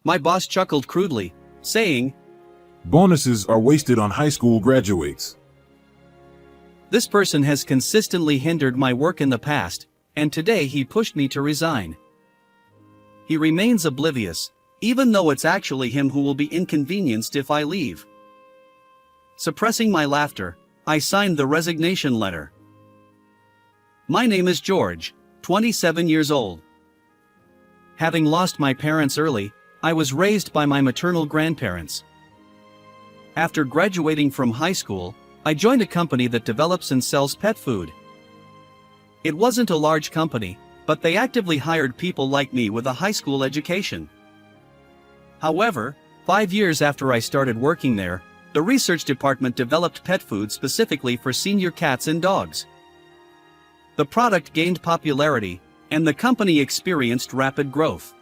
My boss chuckled crudely, saying, Bonuses are wasted on high school graduates. "This person has consistently hindered my work in the past, and today he pushed me to resign." He remains oblivious, even though it's actually him who will be inconvenienced if I leave. Suppressing my laughter, I signed the resignation letter. My name is George, 27 years old. Having lost my parents early, I was raised by my maternal grandparents. After graduating from high school, I joined a company that develops and sells pet food. It wasn't a large company, but they actively hired people like me with a high school education. However, 5 years after I started working there, the research department developed pet food specifically for senior cats and dogs. The product gained popularity, and the company experienced rapid growth.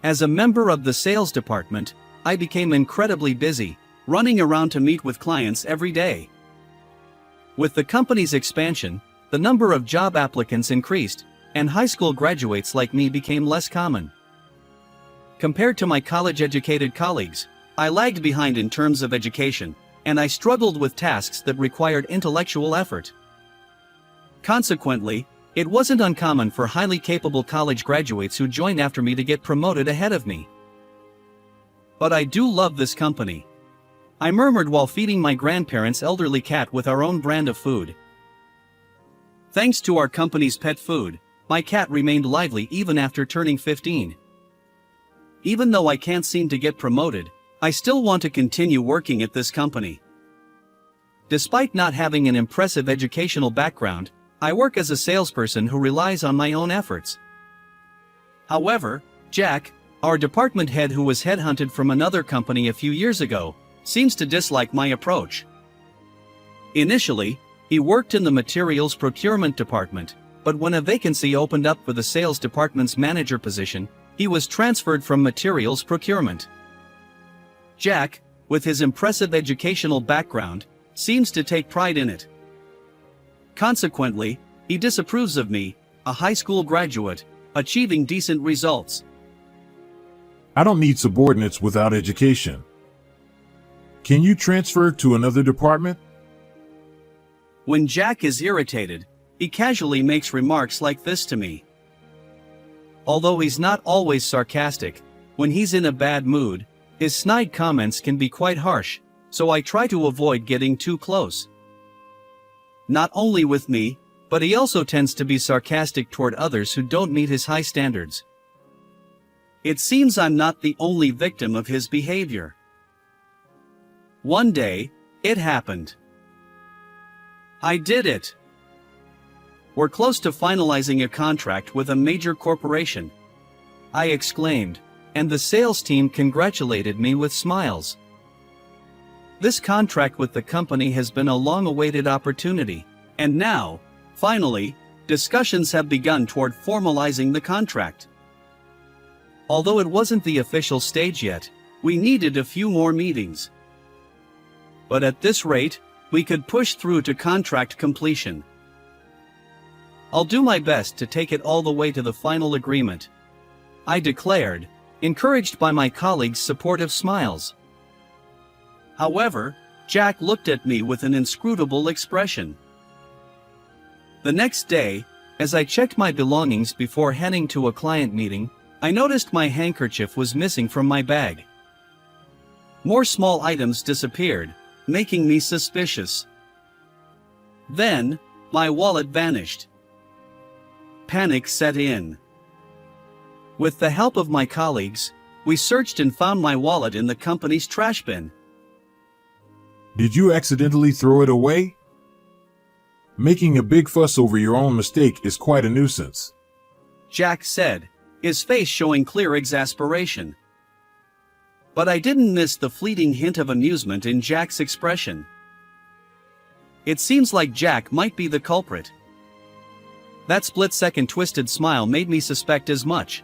As a member of the sales department, I became incredibly busy, running around to meet with clients every day. With the company's expansion, the number of job applicants increased, and high school graduates like me became less common. Compared to my college-educated colleagues, I lagged behind in terms of education, and I struggled with tasks that required intellectual effort. Consequently, it wasn't uncommon for highly capable college graduates who joined after me to get promoted ahead of me. But I do love this company. I murmured while feeding my grandparents' elderly cat with our own brand of food. Thanks to our company's pet food, my cat remained lively even after turning 15. Even though I can't seem to get promoted, I still want to continue working at this company. Despite not having an impressive educational background, I work as a salesperson who relies on my own efforts. However, Jack, our department head who was headhunted from another company a few years ago, seems to dislike my approach. Initially, he worked in the materials procurement department, but when a vacancy opened up for the sales department's manager position, he was transferred from materials procurement. Jack, with his impressive educational background, seems to take pride in it. Consequently, he disapproves of me, a high school graduate, achieving decent results. I don't need subordinates without education. Can you transfer to another department? When Jack is irritated, he casually makes remarks like this to me. Although he's not always sarcastic, when he's in a bad mood, his snide comments can be quite harsh, so I try to avoid getting too close. Not only with me, but he also tends to be sarcastic toward others who don't meet his high standards. It seems I'm not the only victim of his behavior. One day, it happened. I did it. We're close to finalizing a contract with a major corporation, I exclaimed, and the sales team congratulated me with smiles. This contract with the company has been a long-awaited opportunity, and now, finally, discussions have begun toward formalizing the contract. Although it wasn't the official stage yet, we needed a few more meetings. But at this rate, we could push through to contract completion. I'll do my best to take it all the way to the final agreement, I declared, encouraged by my colleagues' supportive smiles. However, Jack looked at me with an inscrutable expression. The next day, as I checked my belongings before heading to a client meeting, I noticed my handkerchief was missing from my bag. More small items disappeared, making me suspicious. Then, my wallet vanished. Panic set in. With the help of my colleagues, we searched and found my wallet in the company's trash bin. Did you accidentally throw it away? Making a big fuss over your own mistake is quite a nuisance, Jack said, his face showing clear exasperation. But I didn't miss the fleeting hint of amusement in Jack's expression. It seems like Jack might be the culprit. That split-second twisted smile made me suspect as much.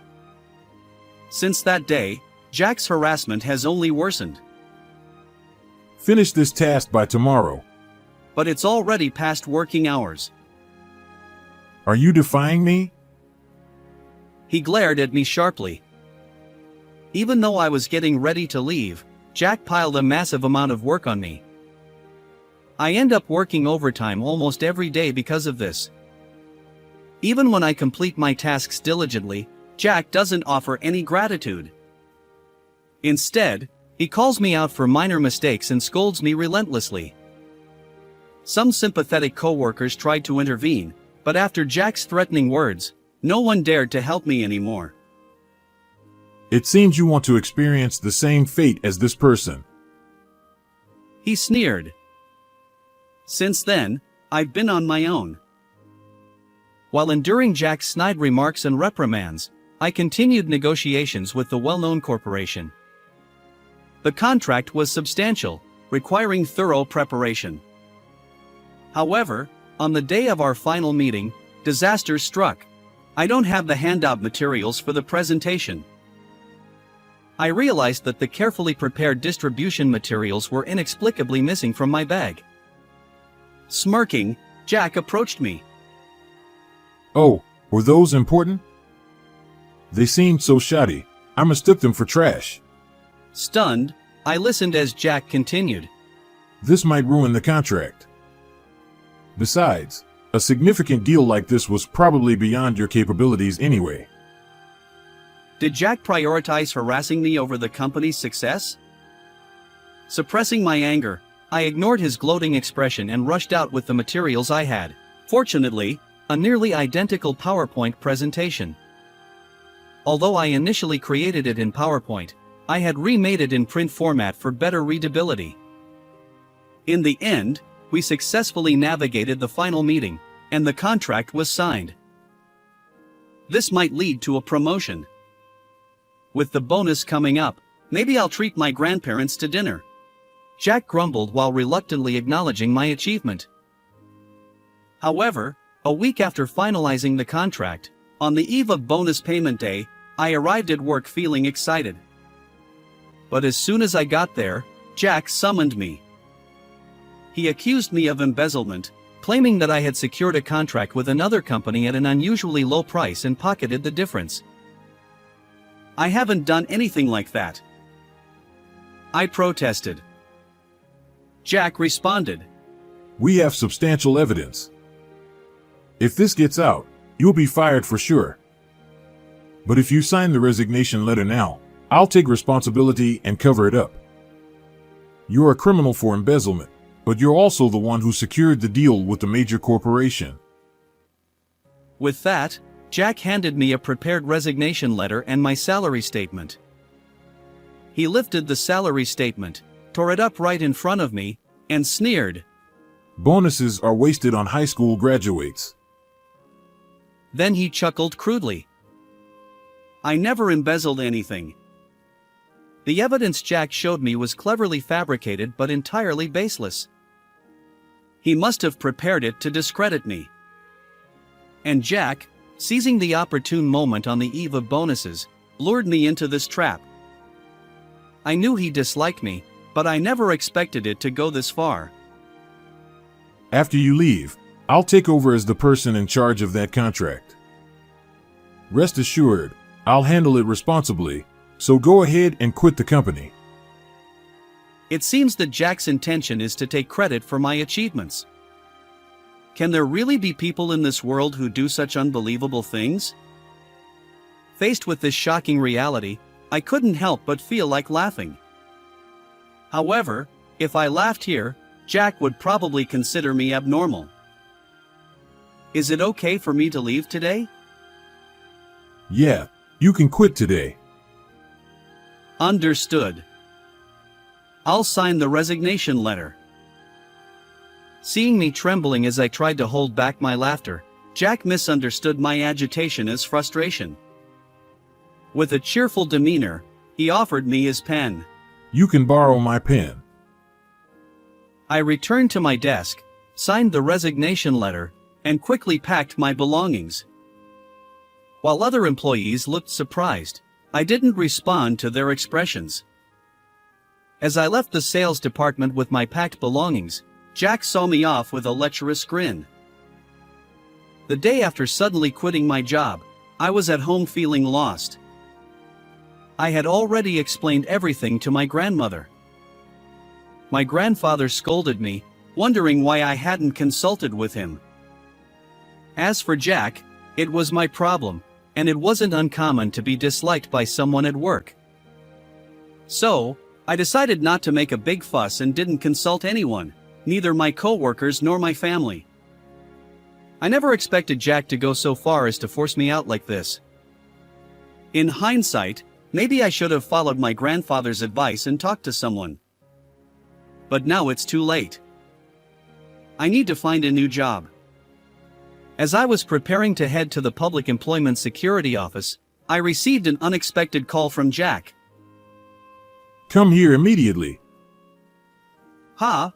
Since that day, Jack's harassment has only worsened. Finish this task by tomorrow. But it's already past working hours. Are you defying me? He glared at me sharply. Even though I was getting ready to leave, Jack piled a massive amount of work on me. I end up working overtime almost every day because of this. Even when I complete my tasks diligently, Jack doesn't offer any gratitude. Instead, he calls me out for minor mistakes and scolds me relentlessly. Some sympathetic coworkers tried to intervene, but after Jack's threatening words, no one dared to help me anymore. It seems you want to experience the same fate as this person. He sneered. Since then, I've been on my own. While enduring Jack's snide remarks and reprimands, I continued negotiations with the well-known corporation. The contract was substantial, requiring thorough preparation. However, on the day of our final meeting, disaster struck. I don't have the handout materials for the presentation. I realized that the carefully prepared distribution materials were inexplicably missing from my bag. Smirking, Jack approached me. Oh, were those important? They seemed so shoddy. I mistook them for trash. Stunned, I listened as Jack continued. This might ruin the contract. Besides, a significant deal like this was probably beyond your capabilities anyway. Did Jack prioritize harassing me over the company's success? Suppressing my anger, I ignored his gloating expression and rushed out with the materials I had. Fortunately, a nearly identical PowerPoint presentation. Although I initially created it in PowerPoint, I had remade it in print format for better readability. In the end, we successfully navigated the final meeting, and the contract was signed. This might lead to a promotion. With the bonus coming up, maybe I'll treat my grandparents to dinner. Jack grumbled while reluctantly acknowledging my achievement. However, a week after finalizing the contract, on the eve of bonus payment day, I arrived at work feeling excited. But as soon as I got there, Jack summoned me. He accused me of embezzlement, claiming that I had secured a contract with another company at an unusually low price and pocketed the difference. I haven't done anything like that. I protested. Jack responded. We have substantial evidence. If this gets out, you'll be fired for sure. But if you sign the resignation letter now, I'll take responsibility and cover it up. You're a criminal for embezzlement, but you're also the one who secured the deal with the major corporation. With that, Jack handed me a prepared resignation letter and my salary statement. He lifted the salary statement, tore it up right in front of me, and sneered. Bonuses are wasted on high school graduates. Then he chuckled crudely. I never embezzled anything. The evidence Jack showed me was cleverly fabricated but entirely baseless. He must have prepared it to discredit me. And Jack, seizing the opportune moment on the eve of bonuses, lured me into this trap. I knew he disliked me, but I never expected it to go this far. After you leave, I'll take over as the person in charge of that contract. Rest assured, I'll handle it responsibly, so go ahead and quit the company. It seems that Jack's intention is to take credit for my achievements. Can there really be people in this world who do such unbelievable things? Faced with this shocking reality, I couldn't help but feel like laughing. However, if I laughed here, Jack would probably consider me abnormal. Is it okay for me to leave today? Yeah, you can quit today. Understood. I'll sign the resignation letter. Seeing me trembling as I tried to hold back my laughter, Jack misunderstood my agitation as frustration. With a cheerful demeanor, he offered me his pen. You can borrow my pen. I returned to my desk, signed the resignation letter, and quickly packed my belongings. While other employees looked surprised, I didn't respond to their expressions. As I left the sales department with my packed belongings, Jack saw me off with a lecherous grin. The day after suddenly quitting my job, I was at home feeling lost. I had already explained everything to my grandmother. My grandfather scolded me, wondering why I hadn't consulted with him. As for Jack, it was my problem, and it wasn't uncommon to be disliked by someone at work. So, I decided not to make a big fuss and didn't consult anyone, neither my coworkers nor my family. I never expected Jack to go so far as to force me out like this. In hindsight, maybe I should have followed my grandfather's advice and talked to someone. But now it's too late. I need to find a new job. As I was preparing to head to the Public Employment Security Office, I received an unexpected call from Jack. Come here immediately. Huh?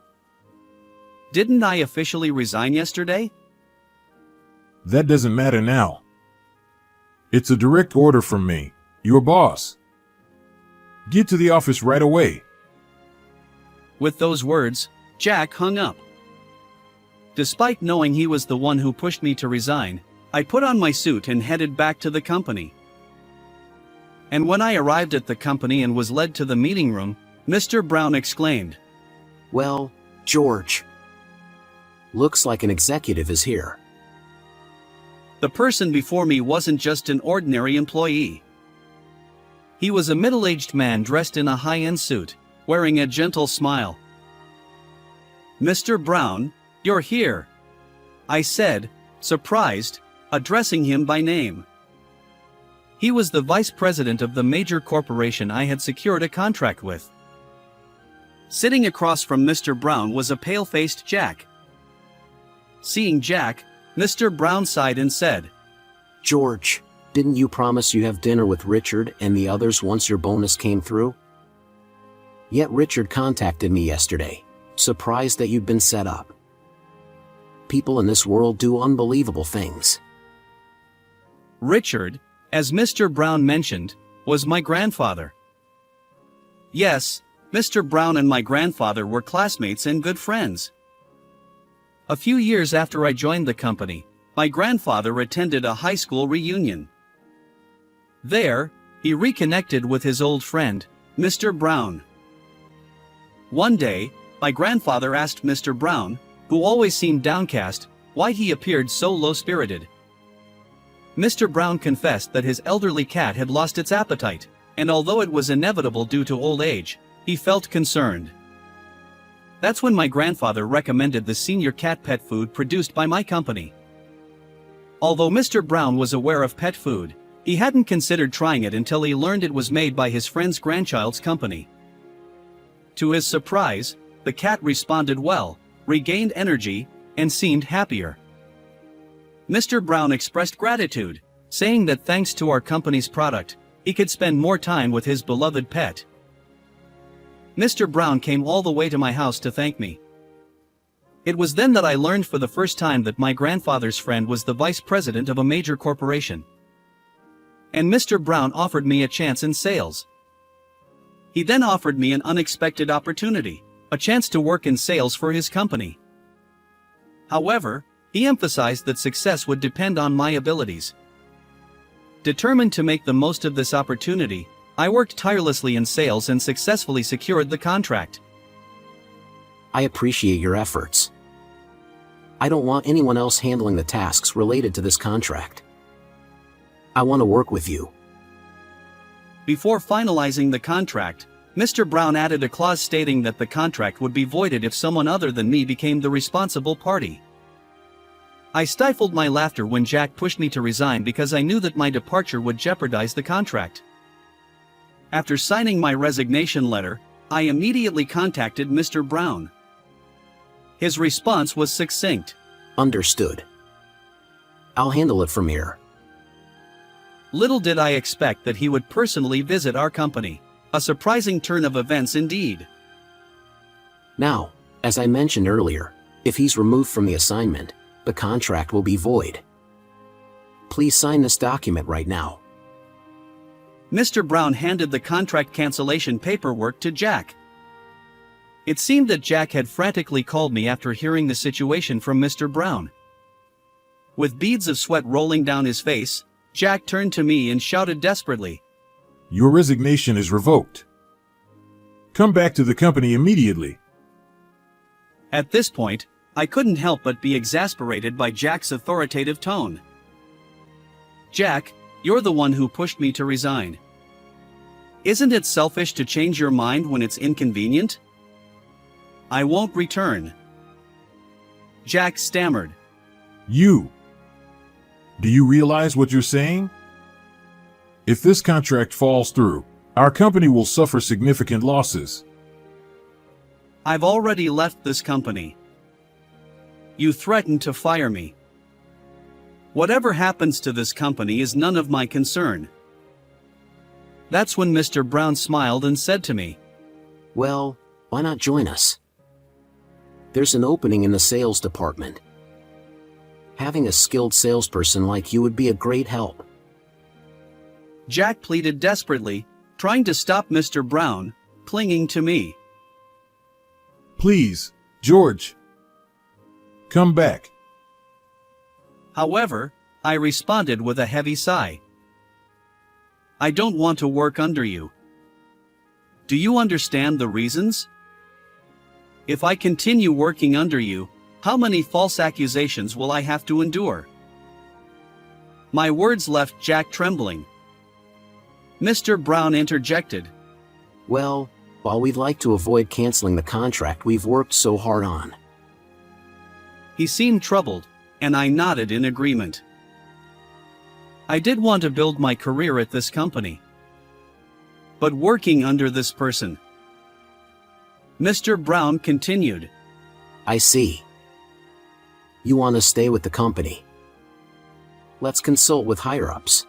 Didn't I officially resign yesterday? That doesn't matter now. It's a direct order from me, your boss. Get to the office right away. With those words, Jack hung up. Despite knowing he was the one who pushed me to resign, I put on my suit and headed back to the company. And when I arrived at the company and was led to the meeting room, Mr. Brown exclaimed, "Well, George. Looks like an executive is here." The person before me wasn't just an ordinary employee. He was a middle-aged man dressed in a high-end suit, wearing a gentle smile. "Mr. Brown, you're here," I said, surprised, addressing him by name. He was the vice president of the major corporation I had secured a contract with. Sitting across from Mr. Brown was a pale-faced Jack. Seeing Jack, Mr. Brown sighed and said, "George, didn't you promise you have dinner with Richard and the others once your bonus came through? Yet Richard contacted me yesterday, surprised that you'd been set up. People in this world do unbelievable things." Richard, as Mr. Brown mentioned, was my grandfather. Yes, Mr. Brown and my grandfather were classmates and good friends. A few years after I joined the company, my grandfather attended a high school reunion. There, he reconnected with his old friend, Mr. Brown. One day, my grandfather asked Mr. Brown, who always seemed downcast, why he appeared so low-spirited. Mr. Brown confessed that his elderly cat had lost its appetite, and although it was inevitable due to old age, he felt concerned. That's when my grandfather recommended the senior cat pet food produced by my company. Although Mr. Brown was aware of pet food, he hadn't considered trying it until he learned it was made by his friend's grandchild's company. To his surprise, the cat responded well, regained energy, and seemed happier. Mr. Brown expressed gratitude, saying that thanks to our company's product, he could spend more time with his beloved pet. Mr. Brown came all the way to my house to thank me. It was then that I learned for the first time that my grandfather's friend was the vice president of a major corporation. And Mr. Brown offered me a chance in sales. He then offered me an unexpected opportunity, a chance to work in sales for his company. However, he emphasized that success would depend on my abilities. Determined to make the most of this opportunity, I worked tirelessly in sales and successfully secured the contract. I appreciate your efforts. I don't want anyone else handling the tasks related to this contract. I want to work with you. Before finalizing the contract, Mr. Brown added a clause stating that the contract would be voided if someone other than me became the responsible party. I stifled my laughter when Jack pushed me to resign because I knew that my departure would jeopardize the contract. After signing my resignation letter, I immediately contacted Mr. Brown. His response was succinct. "Understood. I'll handle it from here." Little did I expect that he would personally visit our company. A surprising turn of events indeed. Now, as I mentioned earlier, if he's removed from the assignment, the contract will be void. Please sign this document right now. Mr. Brown handed the contract cancellation paperwork to Jack. It seemed that Jack had frantically called me after hearing the situation from Mr. Brown. With beads of sweat rolling down his face, Jack turned to me and shouted desperately, Your resignation is revoked. Come back to the company immediately. At this point, I couldn't help but be exasperated by Jack's authoritative tone. Jack, you're the one who pushed me to resign. Isn't it selfish to change your mind when it's inconvenient? I won't return. Jack stammered. You. Do you realize what you're saying? If this contract falls through, our company will suffer significant losses. I've already left this company. You threatened to fire me. Whatever happens to this company is none of my concern. That's when Mr. Brown smiled and said to me, Well, why not join us? There's an opening in the sales department. Having a skilled salesperson like you would be a great help. Jack pleaded desperately, trying to stop Mr. Brown, clinging to me. Please, George. Come back. However, I responded with a heavy sigh. I don't want to work under you. Do you understand the reasons? If I continue working under you, how many false accusations will I have to endure? My words left Jack trembling. Mr. Brown interjected. Well, while we'd like to avoid canceling the contract we've worked so hard on. He seemed troubled, and I nodded in agreement. I did want to build my career at this company. But working under this person. Mr. Brown continued. I see. You want to stay with the company. Let's consult with higher-ups.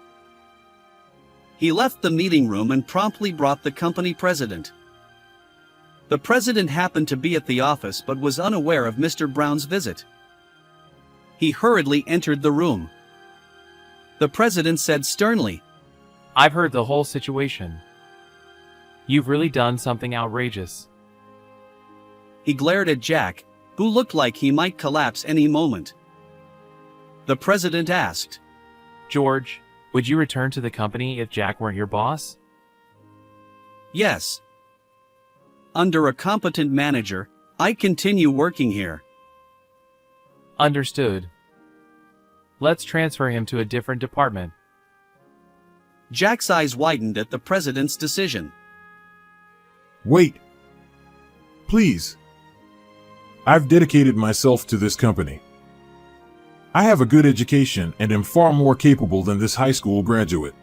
He left the meeting room and promptly brought the company president. The president happened to be at the office but was unaware of Mr. Brown's visit. He hurriedly entered the room. The president said sternly, I've heard the whole situation. You've really done something outrageous. He glared at Jack, who looked like he might collapse any moment. The president asked, George, would you return to the company if Jack weren't your boss? Yes. Under a competent manager, I continue working here. Understood. Let's transfer him to a different department. Jack's eyes widened at the president's decision. Wait. Please. I've dedicated myself to this company. I have a good education and am far more capable than this high school graduate.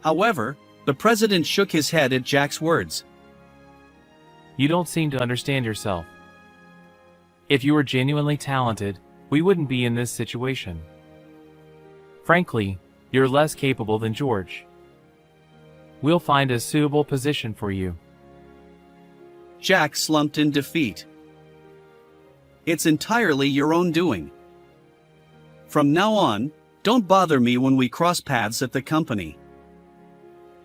However, the president shook his head at Jack's words. You don't seem to understand yourself. If you were genuinely talented, we wouldn't be in this situation. Frankly, you're less capable than George. We'll find a suitable position for you. Jack slumped in defeat. It's entirely your own doing. From now on, don't bother me when we cross paths at the company.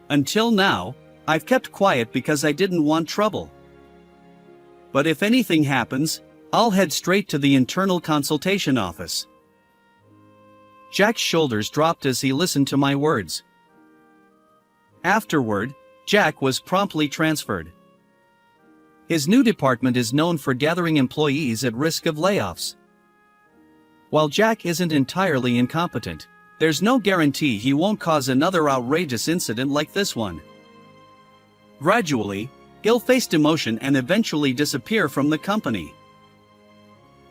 Until now, I've kept quiet because I didn't want trouble. But if anything happens, I'll head straight to the internal consultation office. Jack's shoulders dropped as he listened to my words. Afterward, Jack was promptly transferred. His new department is known for gathering employees at risk of layoffs. While Jack isn't entirely incompetent, there's no guarantee he won't cause another outrageous incident like this one. Gradually, he'll face demotion and eventually disappear from the company.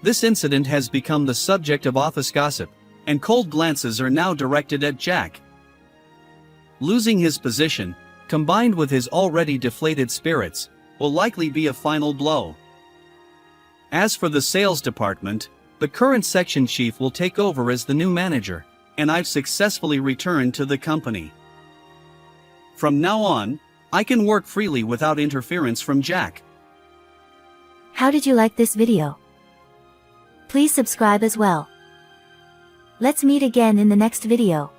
This incident has become the subject of office gossip, and cold glances are now directed at Jack. Losing his position, combined with his already deflated spirits, will likely be a final blow. As for the sales department, the current section chief will take over as the new manager, and I've successfully returned to the company. From now on, I can work freely without interference from Jack. How did you like this video? Please subscribe as well. Let's meet again in the next video.